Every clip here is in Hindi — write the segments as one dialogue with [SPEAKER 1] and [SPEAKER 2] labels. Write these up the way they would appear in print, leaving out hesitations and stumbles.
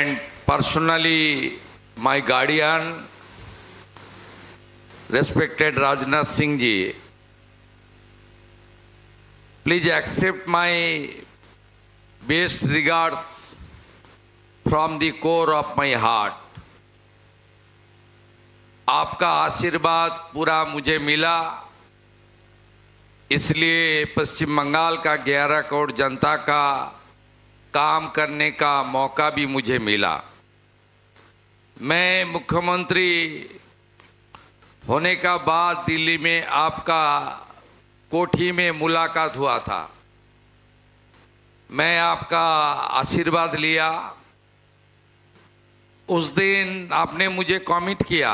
[SPEAKER 1] and personally my guardian, respected Rajnath Singh ji, please accept my best regards from the core of my heart. आपका आशीर्वाद पूरा मुझे मिला, इसलिए पश्चिम बंगाल का 11 करोड़ जनता का काम करने का मौका भी मुझे मिला। मैं मुख्यमंत्री होने का बाद दिल्ली में आपका कोठी में मुलाकात हुआ था। मैं आपका आशीर्वाद लिया। उस दिन आपने मुझे कमिट किया,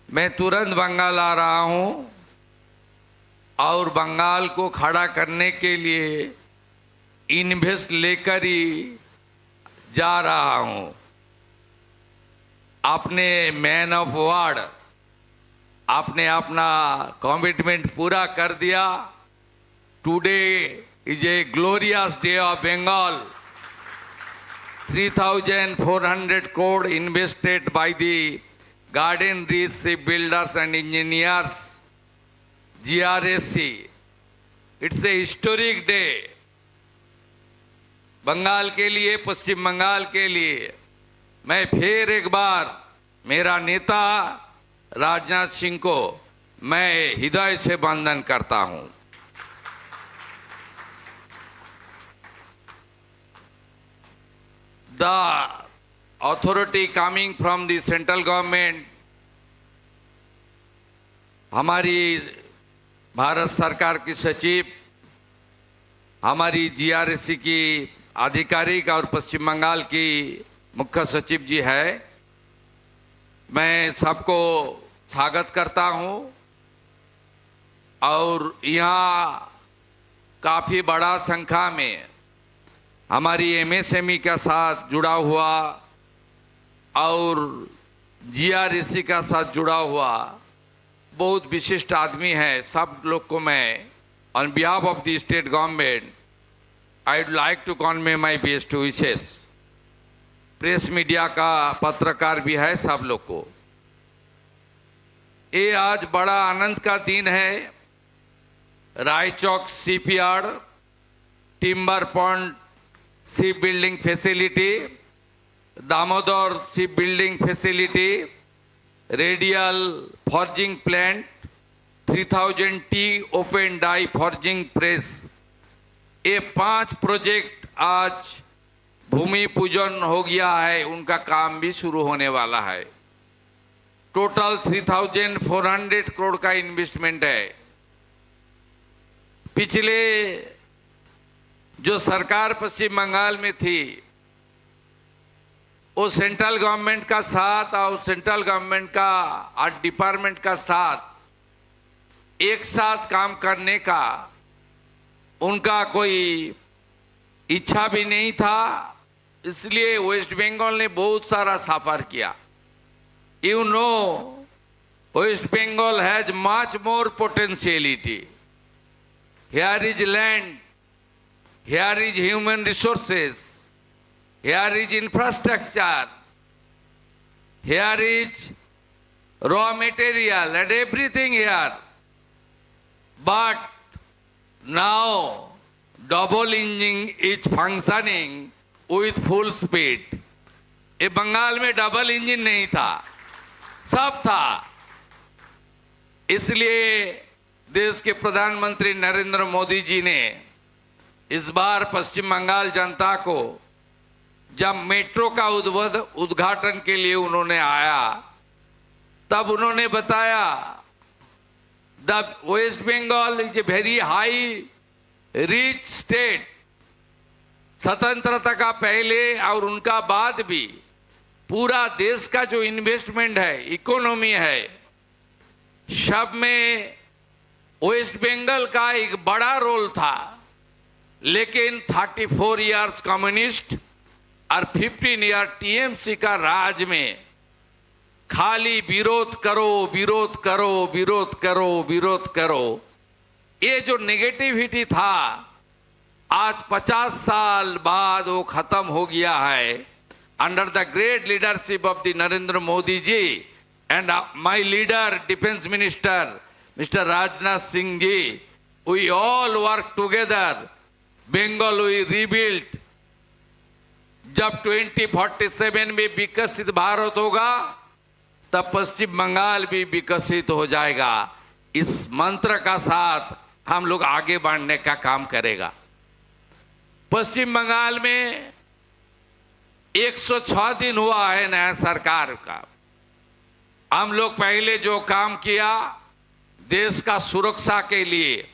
[SPEAKER 1] मैं तुरंत बंगाल आ रहा हूं और बंगाल को खड़ा करने के लिए इन्वेस्ट लेकर ही जा रहा हूं। आपने मैन ऑफ वर्ड, आपने अपना कमिटमेंट पूरा कर दिया। Today is a glorious day of Bengal. 3,400 crore invested by the Garden Reach Shipbuilders and Engineers, GRSC. It's a historic day. Bengal के लिए, पश्चिम बंगाल के लिए मैं फिर एक बार मेरा नेता राजनाथ सिंह को मैं हृदय से वंदन करता हूं। The authority coming from the central government, हमारी भारत सरकार की सचिव, हमारी जीआरएससी की आधिकारिक और पश्चिम बंगाल की मुख्य सचिव जी है, मैं सबको स्वागत करता हूं। और यहाँ काफ़ी बड़ा संख्या में हमारी एमएसएमई के साथ जुड़ा हुआ और जीआरएससी का साथ जुड़ा हुआ बहुत विशिष्ट आदमी है। सब लोग को मैं on behalf of the state government I would like to convey my best wishes. Press media का पत्रकार भी है, सब लोग को ये आज बड़ा आनंद का दिन है। Raichak shipyard, timber pond ship building facility, Damodar ship building facility, radial forging plant, 3000 T open die forging press, ये 5 प्रोजेक्ट आज भूमि पूजन हो गया है, उनका काम भी शुरू होने वाला है। टोटल 3,400 करोड़ का इन्वेस्टमेंट है। पिछले जो सरकार पश्चिम बंगाल में थी वो सेंट्रल गवर्नमेंट का साथ और सेंट्रल गवर्नमेंट का और डिपार्टमेंट का साथ एक साथ काम करने का उनका कोई इच्छा भी नहीं था, इसलिए वेस्ट बंगाल ने बहुत सारा सफर किया। You know, West Bengal has much more potentiality. Here is land, here is human resources, here is infrastructure, here is raw material and everything here. But now double engine is functioning with full speed. ये बंगाल में डबल इंजन नहीं था, सब था। इसलिए देश के प्रधानमंत्री नरेंद्र मोदी जी ने इस बार पश्चिम बंगाल जनता को जब मेट्रो का उद्घाटन के लिए उन्होंने आया, तब उन्होंने बताया the West Bengal is a very high rich state. स्वतंत्रता का पहले और उनका बाद भी पूरा देश का जो इन्वेस्टमेंट है, इकोनॉमी है, सब में वेस्ट बंगाल का एक बड़ा रोल था। लेकिन 34 इयर्स कम्युनिस्ट और 15 ईयर टीएमसी का राज में खाली विरोध करो, विरोध करो, विरोध करो, विरोध करो, ये जो नेगेटिविटी था आज 50 साल बाद वो खत्म हो गया है। under the great leadership of the Narendra Modi ji and my leader, Defense Minister, Mr. Rajnath Singh ji, we all work together. Bengal we rebuilt. जब 2047 में विकसित भारत होगा तब पश्चिम बंगाल भी विकसित हो जाएगा। इस मंत्र का साथ हम लोग आगे बढ़ने का काम करेगा। पश्चिम बंगाल में 106 दिन हुआ है नया सरकार का। हम लोग पहले जो काम किया देश का सुरक्षा के लिए,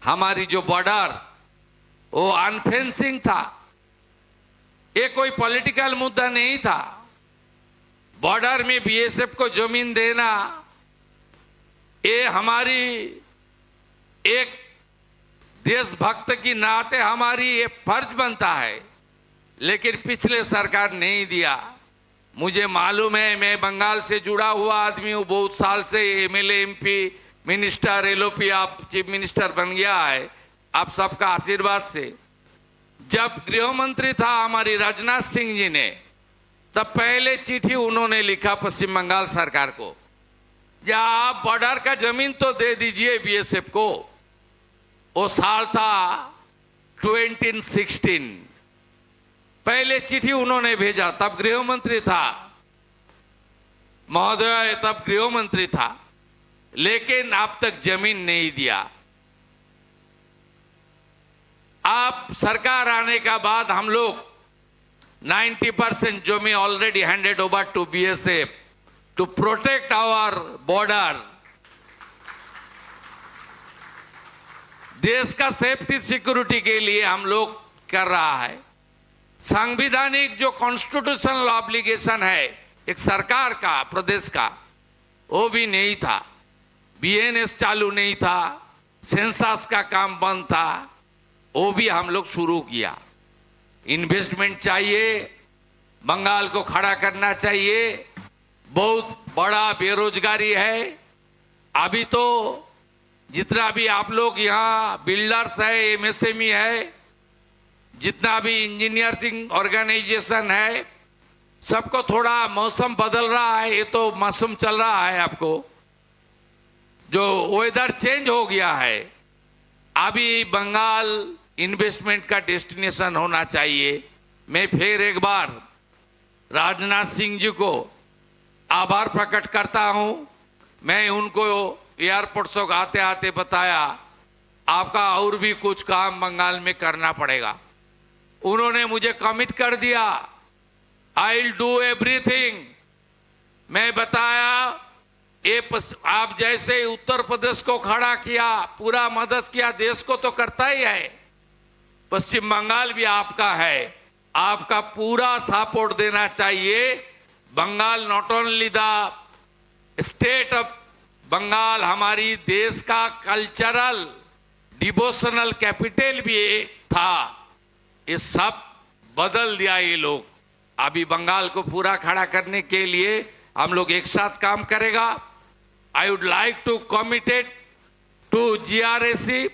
[SPEAKER 1] हमारी जो बॉर्डर वो अनफेंसिंग था, ये कोई पॉलिटिकल मुद्दा नहीं था। बॉर्डर में बीएसएफ को जमीन देना ये हमारी एक देशभक्त की नाते हमारी ये फर्ज बनता है, लेकिन पिछले सरकार नहीं दिया। मुझे मालूम है, मैं बंगाल से जुड़ा हुआ आदमी हूँ, बहुत साल से एमएलए, एमपी, मिनिस्टर, एलओपी, आप चीफ मिनिस्टर बन गया है आप सबका आशीर्वाद से। जब गृह मंत्री था हमारी राजनाथ सिंह जी ने, तब पहले चिट्ठी उन्होंने लिखा पश्चिम बंगाल सरकार को, या आप बॉर्डर का जमीन तो दे दीजिए बीएसएफ को। वो साल था 2016। पहले चिट्ठी उन्होंने भेजा, तब गृह मंत्री था महोदय, तब गृह मंत्री था, लेकिन अब तक जमीन नहीं दिया। आप सरकार आने का बाद हम लोग 90% जमीन already handed over to BSF to protect our border. देश का सेफ्टी सिक्योरिटी के लिए हम लोग कर रहा है। संवैधानिक जो कॉन्स्टिट्यूशनल ऑब्लिगेशन है एक सरकार का, प्रदेश का, वो भी नहीं था। बीएनएस चालू नहीं था, सेंसस का काम बंद था, वो भी हम लोग शुरू किया। इन्वेस्टमेंट चाहिए, बंगाल को खड़ा करना चाहिए। बहुत बड़ा बेरोजगारी है। अभी तो जितना भी आप लोग यहाँ बिल्डर्स है, एमएसएमई है, जितना भी इंजीनियरिंग ऑर्गेनाइजेशन है, सबको थोड़ा मौसम बदल रहा है। ये तो मौसम चल रहा है, आपको जो वेदर चेंज हो गया है। अभी बंगाल इन्वेस्टमेंट का डेस्टिनेशन होना चाहिए। मैं फिर एक बार राजनाथ सिंह जी को आभार प्रकट करता हूं। मैं उनको एयरपोर्ट से आते आते बताया आपका और भी कुछ काम बंगाल में करना पड़ेगा। उन्होंने मुझे कमिट कर दिया, आई विल डू एवरीथिंग। मैं बताया ये आप जैसे उत्तर प्रदेश को खड़ा किया, पूरा मदद किया, देश को तो करता ही है, पश्चिम बंगाल भी आपका है, आपका पूरा सपोर्ट देना चाहिए। Bengal not only the state of Bengal, हमारी देश का कल्चरल डिवोशनल कैपिटल भी था। ये सब बदल दिया ये लोग। अभी बंगाल को पूरा खड़ा करने के लिए हम लोग एक साथ काम करेगा। I would like to commit to GRSC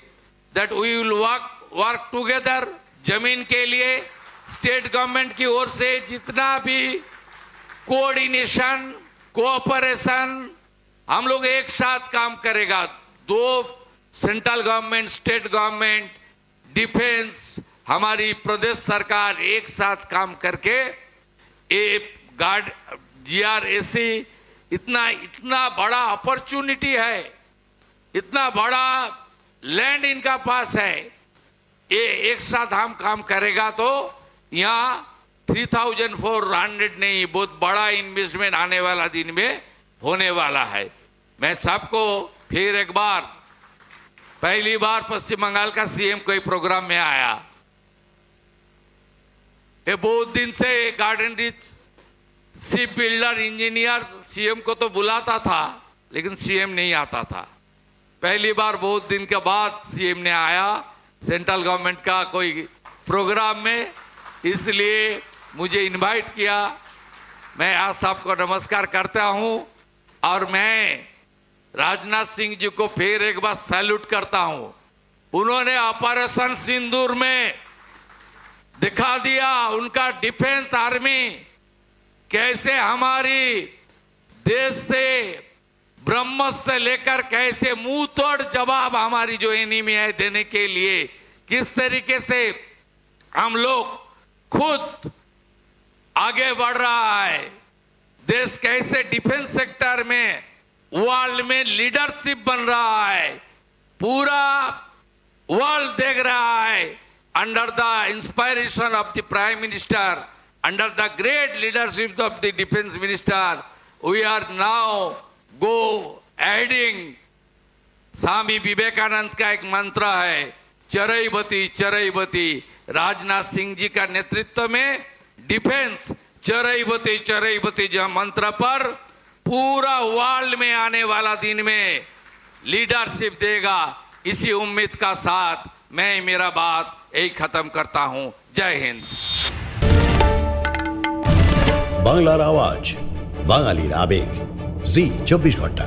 [SPEAKER 1] that we will work together। जमीन के लिए स्टेट गवर्नमेंट की ओर से जितना भी कोऑर्डिनेशन, कोऑपरेशन, हम लोग एक साथ काम करेगा। दो central government, state government, defence, हमारी प्रदेश सरकार एक साथ काम करके एक GRSC इतना बड़ा अपॉर्चुनिटी है, इतना बड़ा लैंड इनका पास है। ये एक साथ हम काम करेगा तो यहाँ 3400 नहीं, बहुत बड़ा इन्वेस्टमेंट आने वाला दिन में होने वाला है। मैं सबको फिर एक बार, पहली बार पश्चिम बंगाल का सीएम कोई प्रोग्राम में आया। ये बहुत दिन से garden rich ship builder, engineer CM को तो बुलाता था, लेकिन सीएम नहीं आता था। पहली बार बहुत दिन के बाद सीएम ने आया सेंट्रल गवर्नमेंट का कोई प्रोग्राम में, इसलिए मुझे इनवाइट किया। मैं आप सबको नमस्कार करता हूं और मैं राजनाथ सिंह जी को फिर एक बार सैल्यूट करता हूं। उन्होंने ऑपरेशन सिंदूर में दिखा दिया, उनका डिफेंस आर्मी कैसे हमारी देश से ब्रह्मस से लेकर कैसे मुंह तोड़ जवाब हमारी जो एनिमी है देने के लिए किस तरीके से हम लोग खुद आगे बढ़ रहा है। देश कैसे डिफेंस सेक्टर में वर्ल्ड में लीडरशिप बन रहा है, पूरा वर्ल्ड देख रहा है। Under the inspiration of the prime minister, under the great leadership of the defence minister, we are now go heading. Swami Vivekananda का एक मंत्र है, चरैवती चरैवती। राजनाथ सिंह जी का नेतृत्व में डिफेंस चरैवती चरैवती जो मंत्र पर पूरा वर्ल्ड में आने वाला दिन में लीडरशिप देगा। इसी उम्मीद का साथ मैं मेरा बात यही खत्म करता हूं। जय हिंद।
[SPEAKER 2] বাংলার আওয়াজ, বাঙালির আবেগ, জি 24 ঘন্টা।